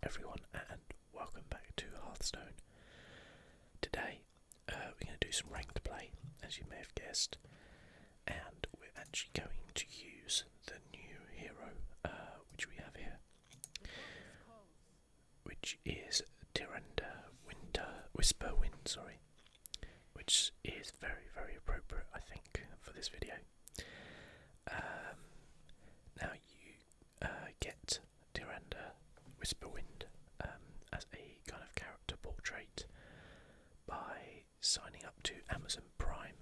everyone, and welcome back to Hearthstone. Today, we're going to do some ranked play, as you may have guessed, and we're actually going to use the new hero, which we have here, which is Tryande Whisperwind, which is very, very appropriate, I think, for this video. Now you get Tryande Whisperwind as a kind of character portrait by signing up to Amazon Prime.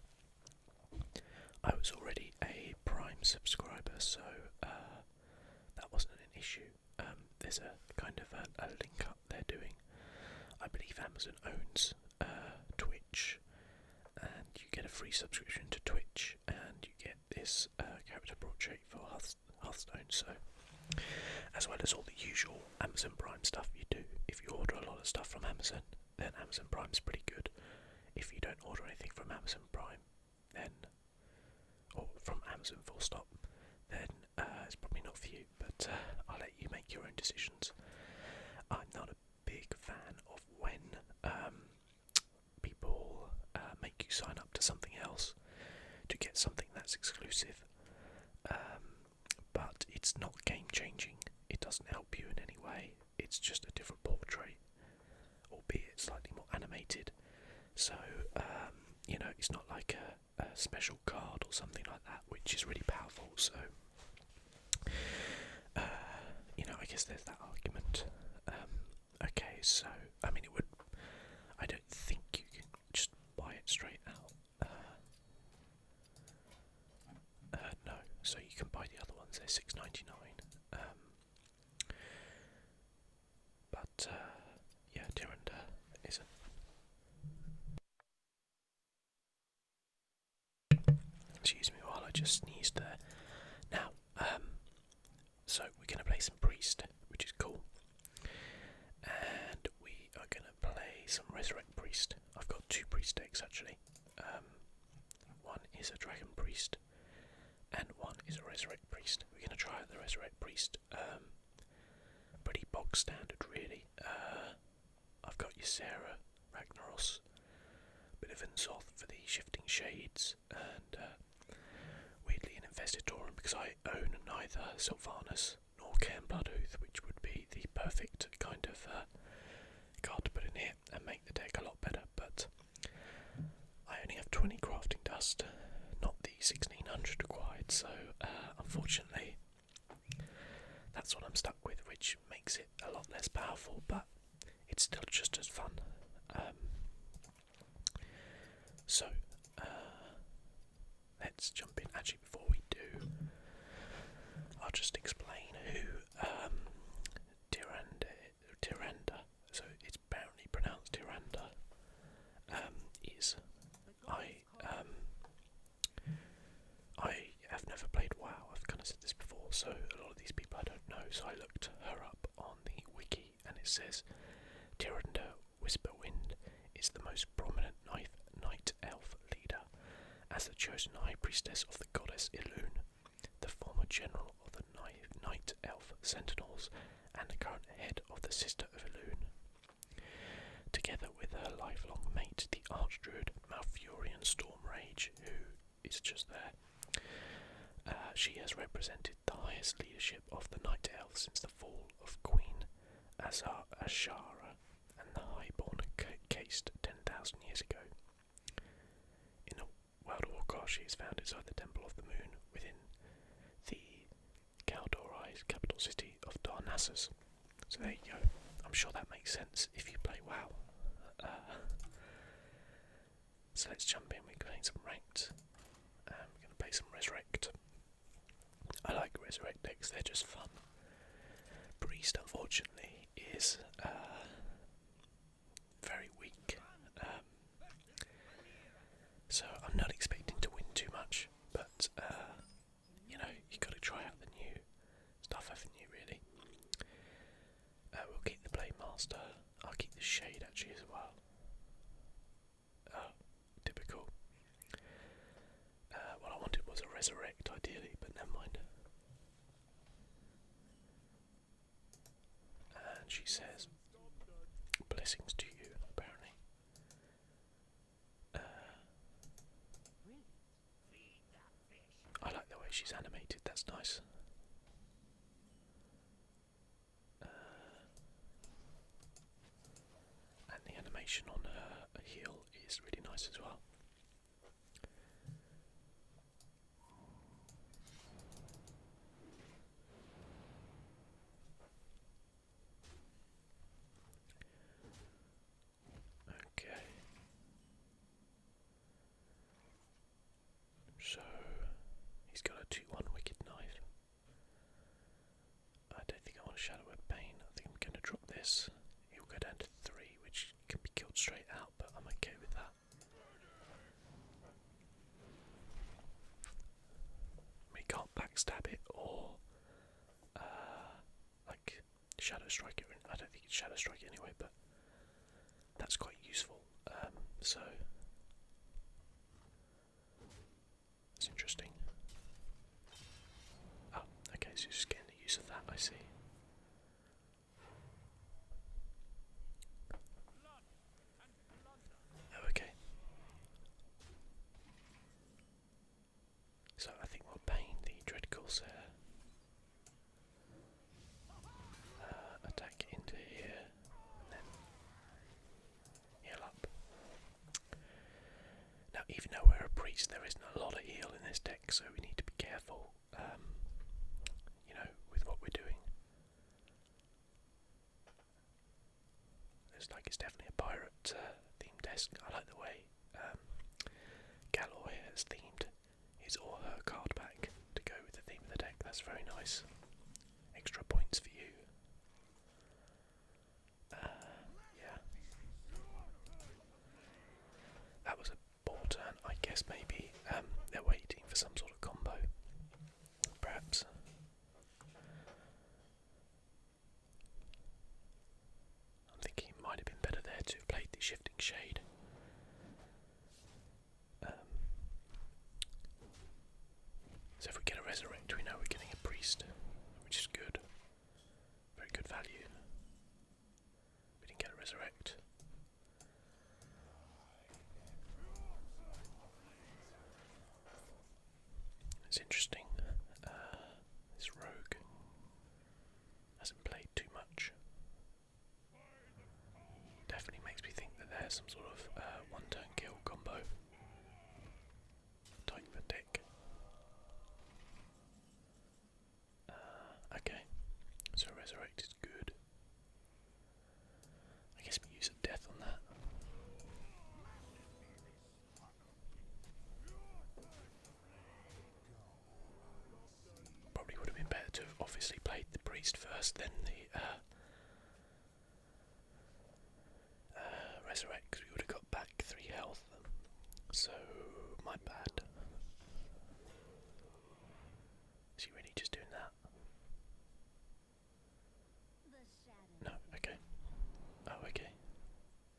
I was already a Prime subscriber, so that wasn't an issue. There's a kind of a link up they're doing. I believe Amazon owns Twitch, and you get a free subscription to Twitch, and you get this character portrait for Hearthstone. So, as well as all the usual Amazon Prime stuff you do. If you order a lot of stuff from Amazon, then Amazon Prime's pretty good. If you don't order anything from Amazon Prime, then, or from Amazon full stop, then it's probably not for you, but I'll let you make your own decisions. I'm not a big fan of when people make you sign up to something else to get something that's exclusive, but it's not game changing. It doesn't help you in any way. It's just a different portrait, albeit slightly more animated. So it's not like a special card or something like that, which is really powerful. So I guess there's that argument. Okay, so I don't think you can just buy it straight out. No, so you can buy the other ones. They're $6.99. But yeah, Tryande isn't. Excuse me while I just sneezed there. Now, so we're going to play some Priest, which is cool. And we are going to play some Resurrect Priest. I've got two Priest decks actually. One is a Dragon Priest, and one is a Resurrect Priest. We're going to try out the Resurrect Priest. Pretty bog standard, really. I've got Ysera, Ragnaros, bit of Inzoth for the Shifting Shades, and weirdly an Investitorum, because I own neither Sylvanas nor Cairn Bloodhoof, which would be the perfect kind of card to put in here and make the deck a lot better. But I only have 20 crafting dust, not the 1600 required, so unfortunately that's what I'm stuck with, which makes it a lot less powerful, but it's still just as fun. So let's jump in. Actually, before we do, I'll just explain who Tryande, so it's apparently pronounced Tryande, is. I have never played WoW. I've kind of said this before, so a lot of these people I don't know. So I looked her up on the wiki, and it says Tryande Whisperwind is the most prominent night elf leader, as the chosen high priestess of the goddess Elune, the former general of the night elf sentinels, and the current head of the Sister of Elune. Together with her lifelong mate, the Archdruid Malfurion Stormrage, who is just there, she has represented the highest leadership of the night elves since the fall of Queen Ashara and the Highborn cased 10,000 years ago. In World of Warcraft, she is found inside the Temple of the Moon within the Kaldorai's capital city of Darnassus. So there you go. I'm sure that makes sense if you play WoW. So let's jump in. We're playing some ranked. We're going to play some Resurrect. I like Resurrect decks, they're just fun. Priest, unfortunately, is very weak. So I'm not expecting to win too much, but you've got to try out the new stuff, haven't you, really? We'll keep the Blade Master. I'll keep the Shade actually as well. Oh, typical. What I wanted was a Resurrect ideally, but never mind. And she says, blessings to you, apparently. I like the way she's animated, that's nice. And the animation on her heel is really nice as well. Okay. So, he's got a 2-1 wicked knife. I don't think I want a Shadow Web Pain. I think I'm going to drop this. He'll go down to 3, which can be killed straight out, but I'm okay with that. We can't backstab it or like Shadow Strike it. I don't think it's Shadow Strike it anyway, but that's quite useful. So it's interesting. Oh, okay, so just getting the use of that, I see. Oh, okay. So I think we'll pain the Dread Corsair. Attack into here, and then heal up. Now, even though we're a priest, there isn't a lot of heal in this deck, so we need to be careful, you know, with what we're doing. Looks like it's definitely a pirate themed desk. I like the way Galloy has themed his or her card pack to go with the theme of the deck. That's very nice. Extra points for you. Yeah. That was a poor turn. I guess maybe they're waiting for some sort of combo. Perhaps. I'm thinking it might have been better there to have played the Shifting Shade. So if we get a Resurrect, we know we're getting a Priest, which is good. Very good value. We didn't get a Resurrect. It's interesting. This rogue hasn't played too much. Definitely makes me think that there's some sort of one-turn kill combo type of deck. Okay, so Resurrect is good. I guess we use a death on that. Probably would have been better to have obviously played the priest first, then the Resurrect, because we would have got back 3 health. So, my bad. Is he really just doing that? No, okay. Oh, okay.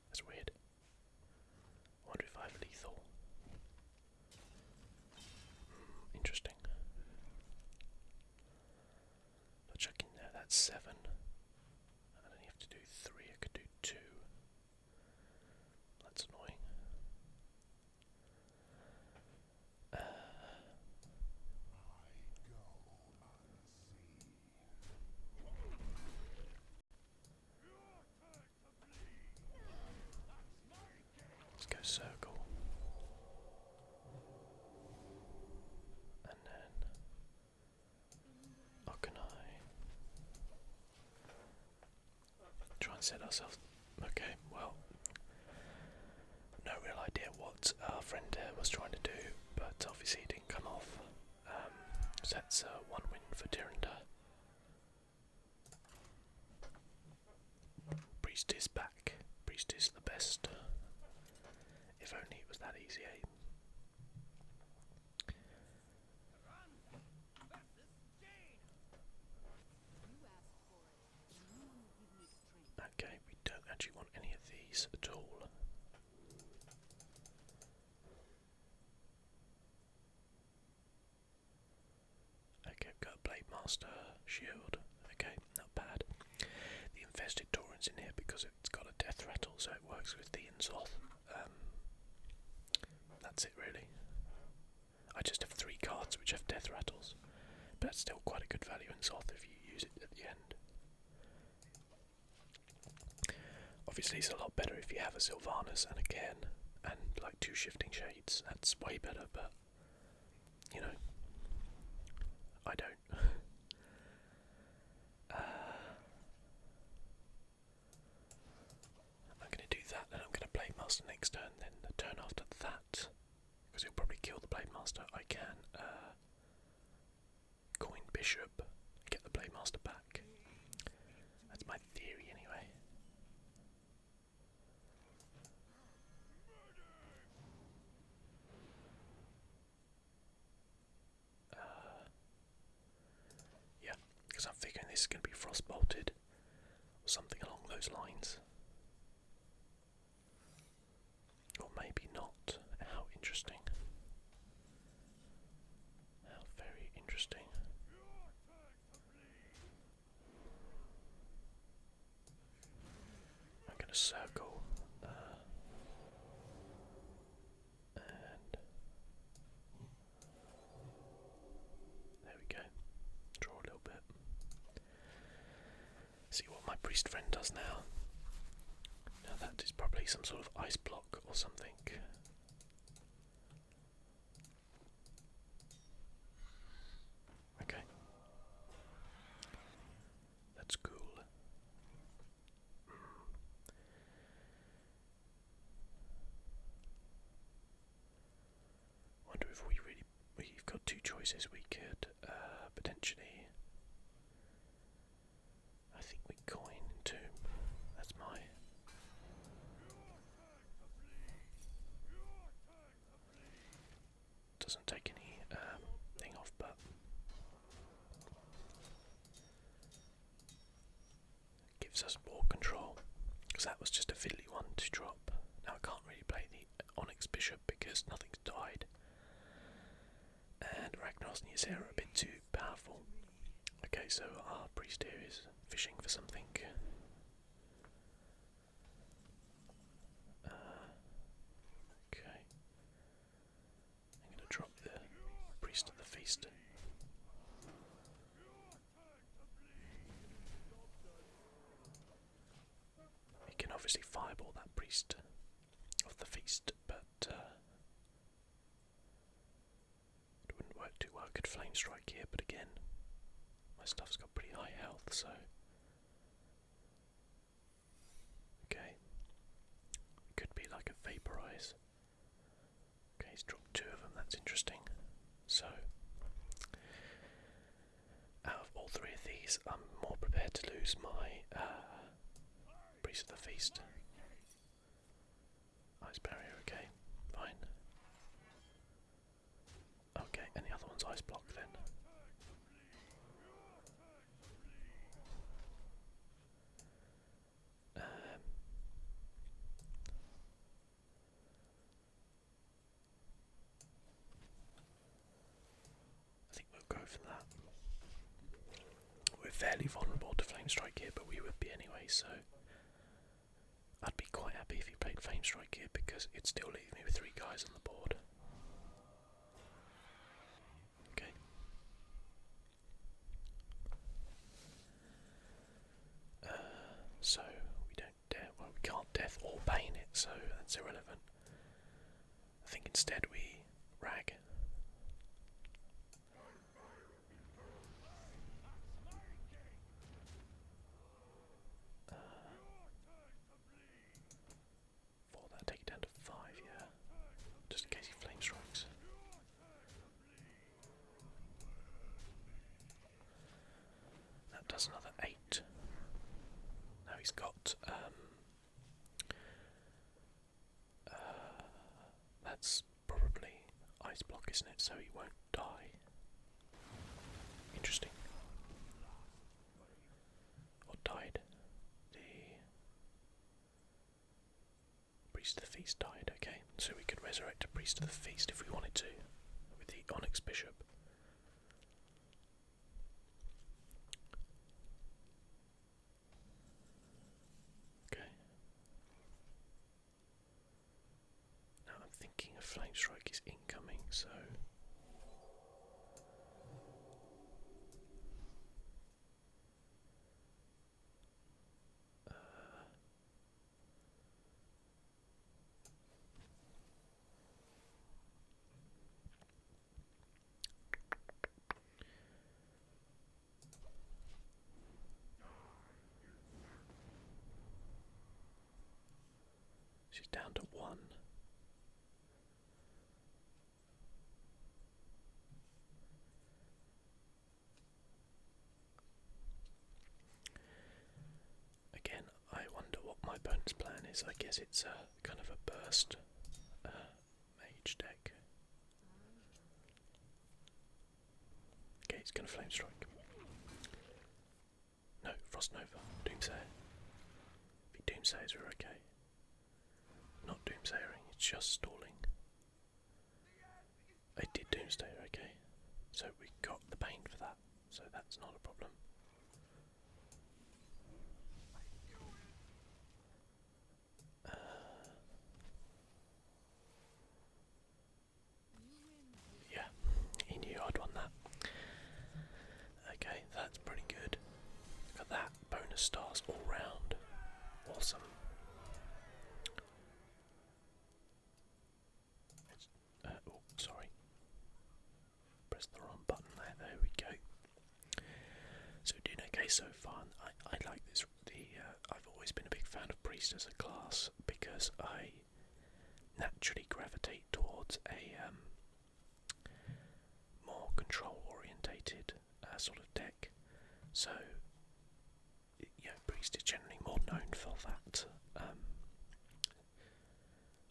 That's weird. I wonder if I have lethal. Interesting. I'll chuck in there, that's 7. I don't have to do 3, I could do 2. That's annoying. Let's go circle. And then can I try and set ourselves? Okay, well, no real idea what our friend was trying to do, but obviously it didn't come off. So that's 1 win for Tryande. Priest is back. Priest is the best. If only it was that easy, eh? Okay, we don't actually want any of these at all. Okay, we've got a Blade Master shield. Okay, not bad. The Infested so it works with the Inzoth. That's it really. I just have 3 cards which have death rattles, but that's still quite a good value in Zoth if you use it at the end. Obviously it's a lot better if you have a Sylvanas and a Cairn and like 2 Shifting Shades. That's way better, but you know, I don't. I'm going to do that, and I'm going to Blade Master next turn. Then the turn after that, because he'll probably kill the Blade Master, I can coin Bishop, get the Blade Master back. That's my theory anyway. Yeah, because I'm figuring this is going to be frost bolted or something along those lines. Or maybe not. How interesting. How very interesting. I'm going to circle and there we go. Draw a little bit. See what my priest friend does now. Now that is probably some sort of ice block or something. Okay. That's cool. Wonder if we've got 2 choices. We could potentially, I think we coin Tomb. That's my. Doesn't take any thing off, but gives us more control. Because that was just a fiddly one to drop. Now I can't really play the Onyx Bishop because nothing's died. And Ragnaros and Ysera are a bit too powerful. Okay, so our priest here is fishing for something. Okay. I'm going to drop the priest at the feast. He can obviously fireball that priest of the feast, but it wouldn't work too well. I could flame strike here, but again, my stuff's got pretty high health, so okay. Could be like a vaporize. Okay, he's dropped 2 of them, that's interesting. So, out of all 3 of these, I'm more prepared to lose my Priest of the Feast. Ice barrier, okay, fine. Okay, and the other one's ice block then. I think we'll go for that. We're fairly vulnerable to Flame Strike here, but we would be anyway, so I'd be quite happy if you played Flame Strike here because it'd still leave me with 3 guys on the board. Okay. So we can't death or bane it, so that's irrelevant. I think instead we rag. For that, take it down to 5, yeah. Just in case he flame strikes. That does another 8. Now he's got that's probably ice block, isn't it? So he won't die. Interesting. What died? The Priest of the Feast died, okay. So we could resurrect a Priest of the Feast if we wanted to, with the Onyx Bishop. Okay. flame strike is incoming, so she's down to 1. Again, I wonder what my bonus plan is. I guess it's a kind of a burst mage deck. Okay, it's gonna flame strike. No, Frost Nova. Doomsayer. If he Doomsayers, we're okay. Not Doomsayering, it's just stalling. I did Doomsayer, okay. So we got the pain for that, so that's not a problem. Yeah, he knew I'd won that. Okay, that's pretty good. Look at that, bonus stars all round. Awesome. Oh, sorry. Pressed the wrong button there. There we go. So we're doing okay so far. I like this. I've always been a big fan of Priest as a class because I naturally gravitate towards a more control orientated sort of deck. So yeah, Priest is generally more known for that.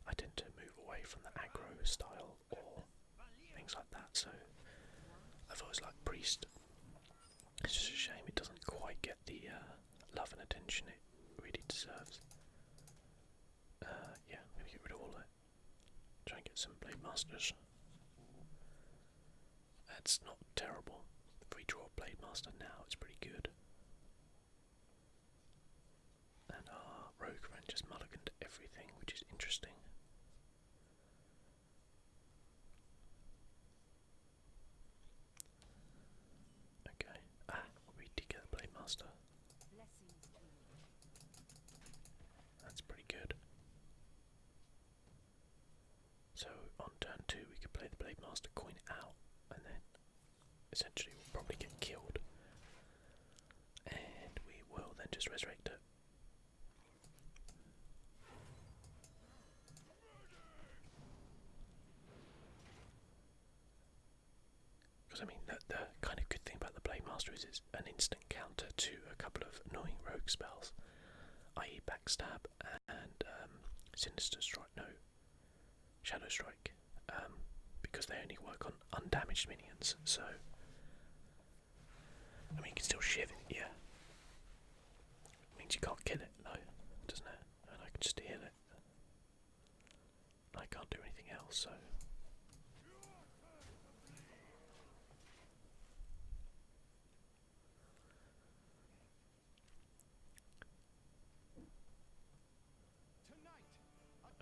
I tend to move away from the aggro style or things like that, so I've always liked Priest. It's just a shame it doesn't quite get the love and attention it really deserves. Yeah, I'm going to get rid of all that. Try and get some Blade Masters. That's not terrible. If we draw a Blade Master now, it's pretty good. And our Rogue Friend just mulliganed everything, which is interesting. Okay. We did get a Blade Master. That's pretty good. So on turn 2 we could play the Blade Master, coin out, and then essentially we'll probably get killed. And we will then just resurrect it. Because I mean, the kind of good thing about the Blade Master is it's an instant counter to a couple of annoying rogue spells, i.e. Backstab and Sinister Strike, no, Shadow Strike, because they only work on undamaged minions, so I mean you can still shiv it, yeah. Means you can't kill it, no, doesn't it? And I can just heal it. I can't do anything else, so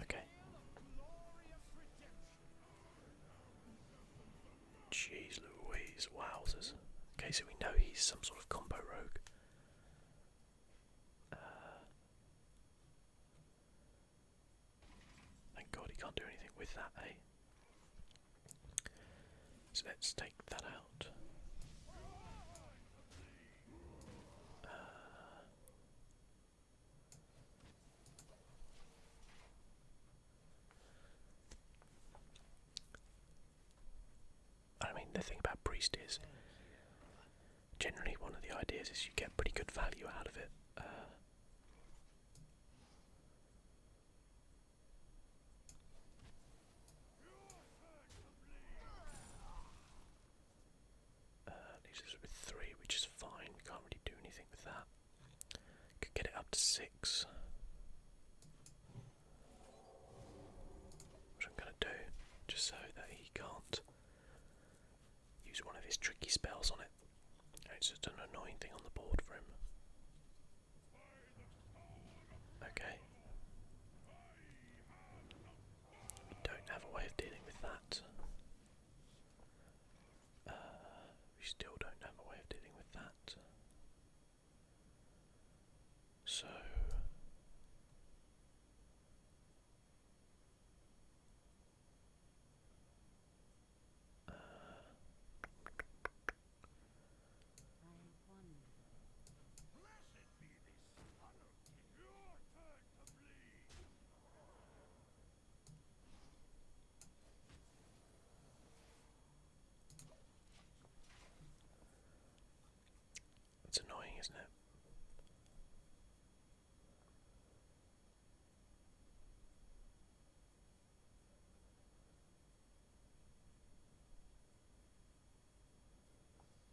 okay. Jeez Louise, wowzers. Okay, so we know he's some sort of combo rogue. Thank God he can't do anything with that, eh? So let's take that out. I mean, the thing about Priest is, generally one of the ideas is you get pretty good value out of it. Leaves us with 3, which is fine. We can't really do anything with that. Could get it up to 6. Which I'm going to do, just so that he can't use one of his tricky spells on it. It's just an annoying thing on the board for him. Okay. We don't have a way of dealing isn't it?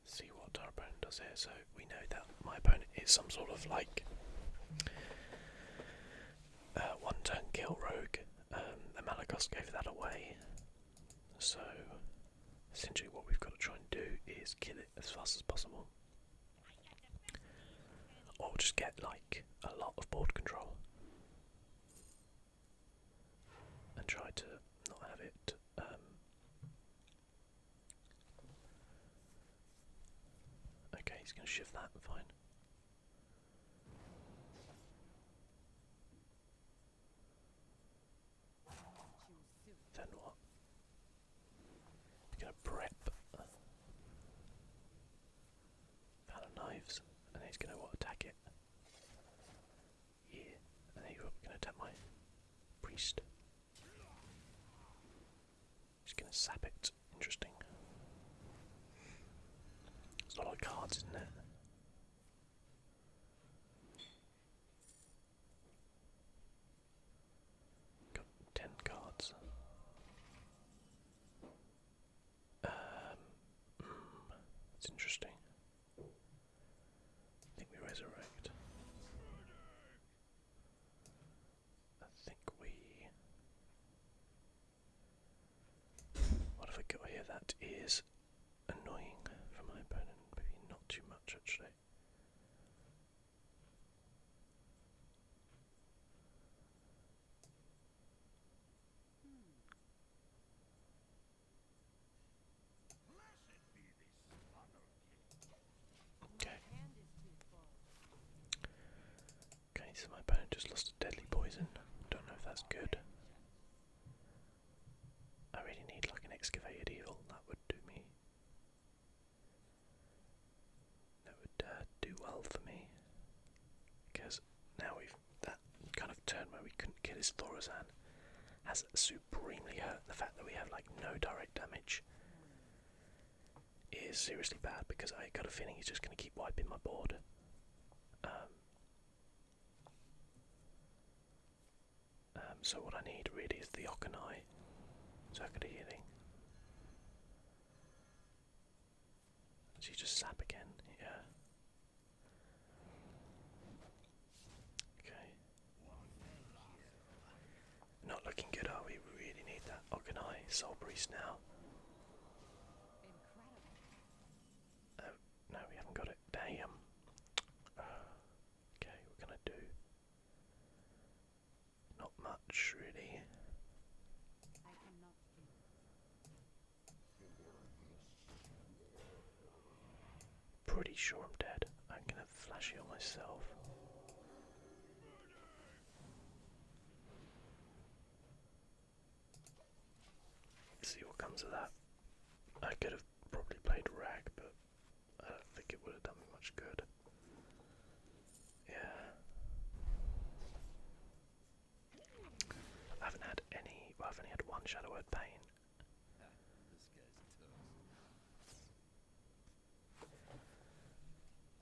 See what our opponent does here. So we know that my opponent is some sort of like one-turn kill rogue. The Malagos gave that away. So essentially what we've got to try and do is kill it as fast as possible. Or just get like a lot of board control. And try to not have it okay, he's going to shift that, fine. Then what? He's going to prep out of knives, and he's going to attack it. Yeah, and he's going to attack my priest. He's going to sap it. Interesting. There's a lot of cards, isn't it? Got 10 cards. It's interesting. I think we resurrect. I think we... What have I got here that is annoying for my opponent? Maybe not too much actually. Okay. Okay, so my opponent just lost a deadly poison. Don't know if that's good. I really need like an excavated evil. That would do me. That would do well for me. Because now we've that kind of turn where we couldn't kill his Thorazan has supremely hurt. The fact that we have like no direct damage is seriously bad because I got a feeling he's just going to keep wiping my board. So what I need really is the Okanai circuit healing. Does he just sap again? Yeah. Okay. Not looking good, are we? We really need that Okanai Soul Priest now. Oh, no, we haven't got it. Damn. Okay, what can I do? Not much, really. Pretty sure I'm dead. I'm gonna flash heal myself. See what comes of that. I could have probably played Rag, but I don't think it would have done me much good. Yeah. I haven't had any, well, I've only had one Shadow Word Pain.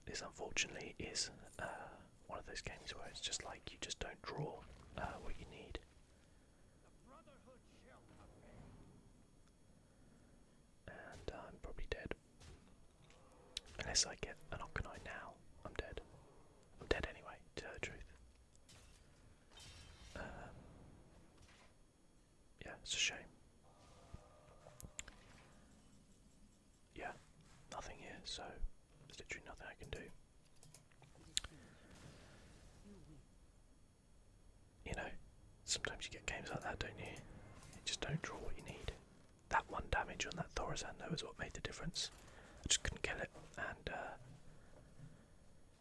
This unfortunately is one of those games where it's just like you just don't draw what you need. And I'm probably dead. Unless I get an Okanai now, I'm dead. I'm dead anyway, to tell the truth. Yeah, it's a shame. Yeah, nothing here, so there's literally nothing I can do. You know, sometimes you get games like that, don't you? You just don't draw what you need. That one damage on that Thorazan though is what made the difference. I just couldn't kill it, and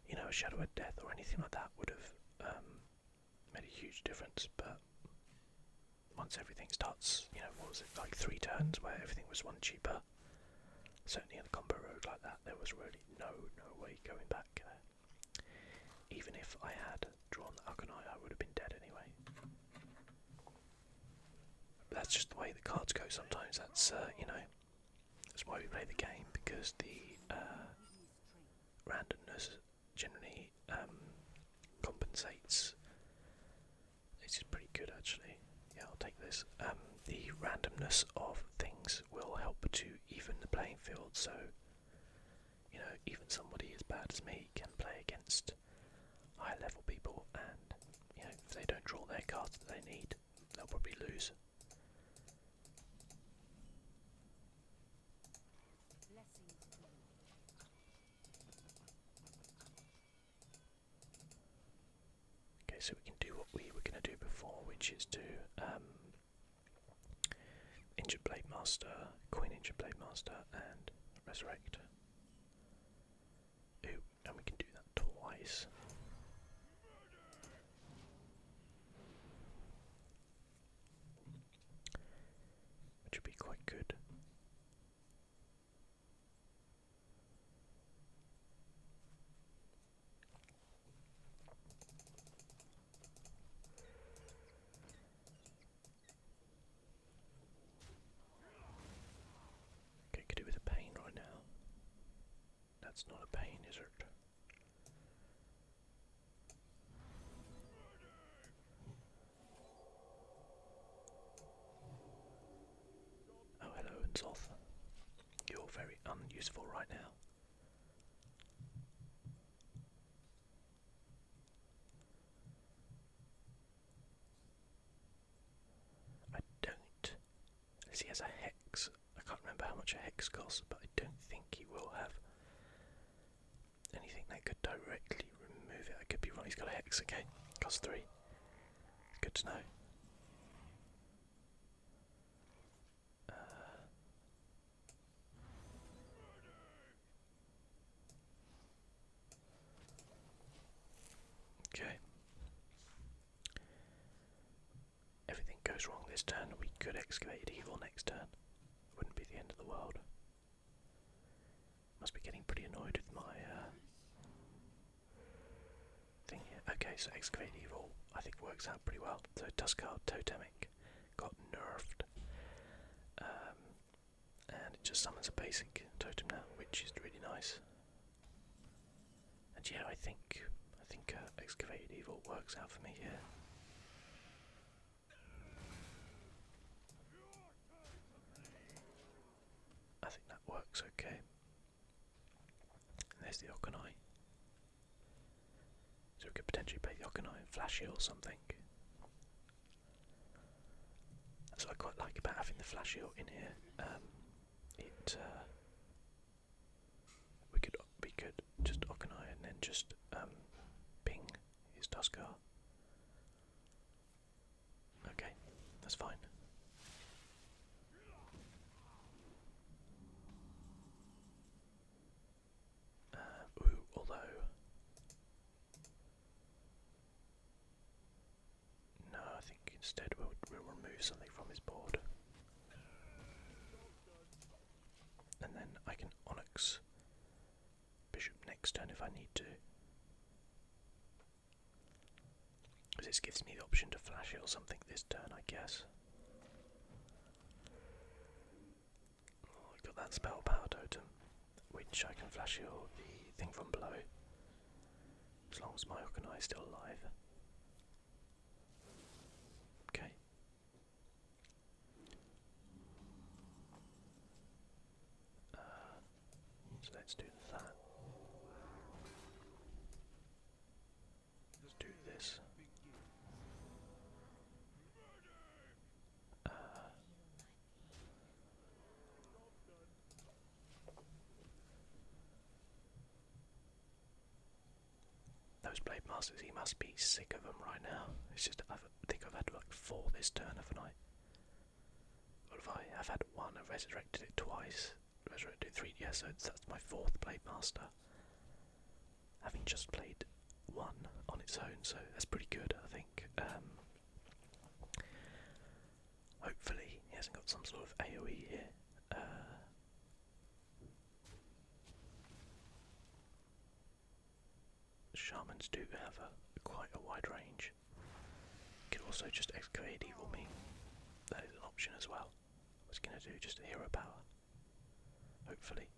you know, a Shadow of Death or anything like that would have made a huge difference. But once everything starts, you know, what was it, like 3 turns where everything was 1 cheaper, certainly in a combo rogue like that, there was really no way going back there. Even if I had drawn the Akonai, I would have been dead anyway. But that's just the way the cards go sometimes. That's, you know, that's why we play the game, because the randomness compensates. This is pretty good actually. Yeah, I'll take this. The randomness of things will help to even the playing field, so even somebody as bad as me can play against high level people, and if they don't draw their cards that they need, they'll probably lose. Okay, so we can do what we were going to do before, which is to Injured Blade Master, Coin Injured Blade Master, and Resurrect. Ooh, and we can do that twice. Which would be quite good. Okay, could do with a pain right now. That's not a pain, is it? Oh, hello, Insolth. You're very unuseful right now. I don't. As he has a hex. I can't remember how much a hex costs, but I don't think he will have anything that could directly remove it. I could be wrong. He's got a hex, okay. Cost 3. Good to know. Okay. Everything goes wrong this turn. We could excavate evil next turn. Wouldn't be the end of the world. Must be getting pretty annoyed with my thing here. Okay, so excavate evil I think works out pretty well. So Duskard Totemic got nerfed. And it just summons a basic totem now, which is really nice. And yeah, I think Excavated Evil works out for me here. I think that works okay. And there's the Okanai. So we could potentially play the Okanai and Flashy or something. That's what I quite like about having the Flashy in here. We could just Okanai and then just ping his Duskar. Okay, that's fine. Although no, I think instead we'll remove something from his board, and then I can Onyx Bishop next turn if I need to. Because this gives me the option to flash it or something this turn, I guess. Oh, I've got that spell power totem, which I can flash heal the thing from below, as long as my Okanai is still alive. Okay. So let's do that. Let's do this. Those Blade Masters, he must be sick of them right now. It's just, I think I've had like 4 this turn, haven't I? What have I? I've had 1, I've resurrected it twice. Resurrected 3, yeah, so that's my 4th Blade Master. Having just played 1 on its own, so that's pretty good, I think. Hopefully he hasn't got some sort of AoE here. Shamans do have quite a wide range. You could also just excavate evil me. That is an option as well. What's it going to do? Just a hero power. Hopefully.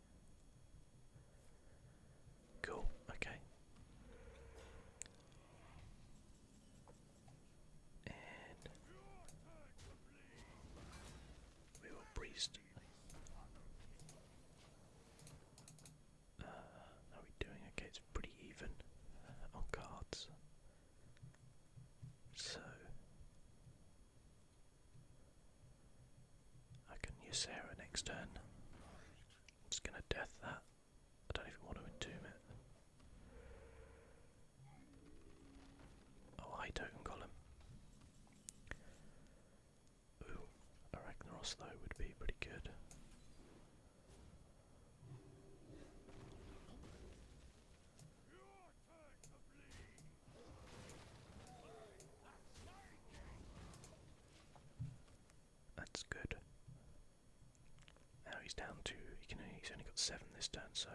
Cool, okay. surprised. How are we doing? Okay, it's pretty even on cards. So I can use Sarah next turn. I'm just gonna death that. I don't even want to entomb it. Oh, I totem column. Ooh, Arachnoros though would be pretty good. That's good. Now he's down to, he's only got 7 this turn, so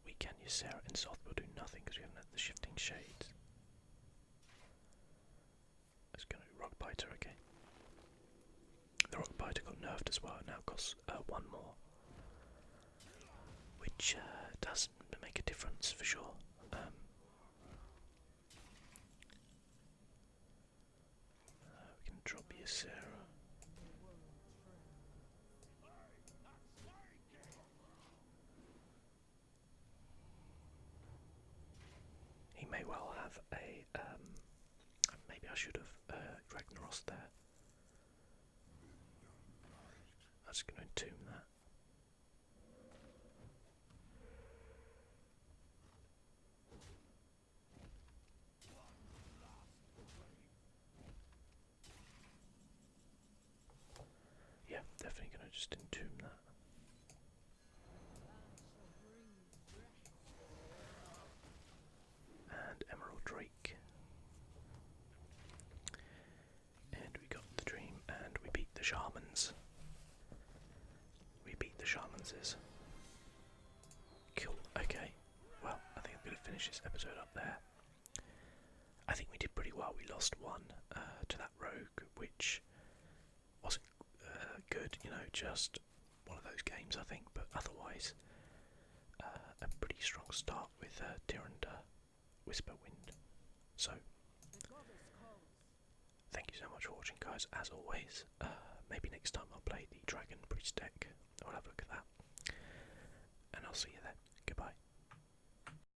we can use Sarah and Soth will do nothing because we haven't had the shifting shades. Let's go Rock Biter again. The Rock Biter got nerfed as well, now costs 1 more. Which does make a difference for sure. We can drop you Sarah. He may well have a maybe I should have Ragnaros there. I'm just going to entomb that. Yeah, definitely going to just entomb that. And Emerald Drake. And we got the dream, and we beat the shamans. We beat the shamanses. Cool, okay. Well, I think I'm going to finish this episode up there. I think we did pretty well. We lost 1 to that rogue, which wasn't good, just one of those games I think, but otherwise a pretty strong start with Tryande Whisperwind. So, thank you so much for watching guys, as always.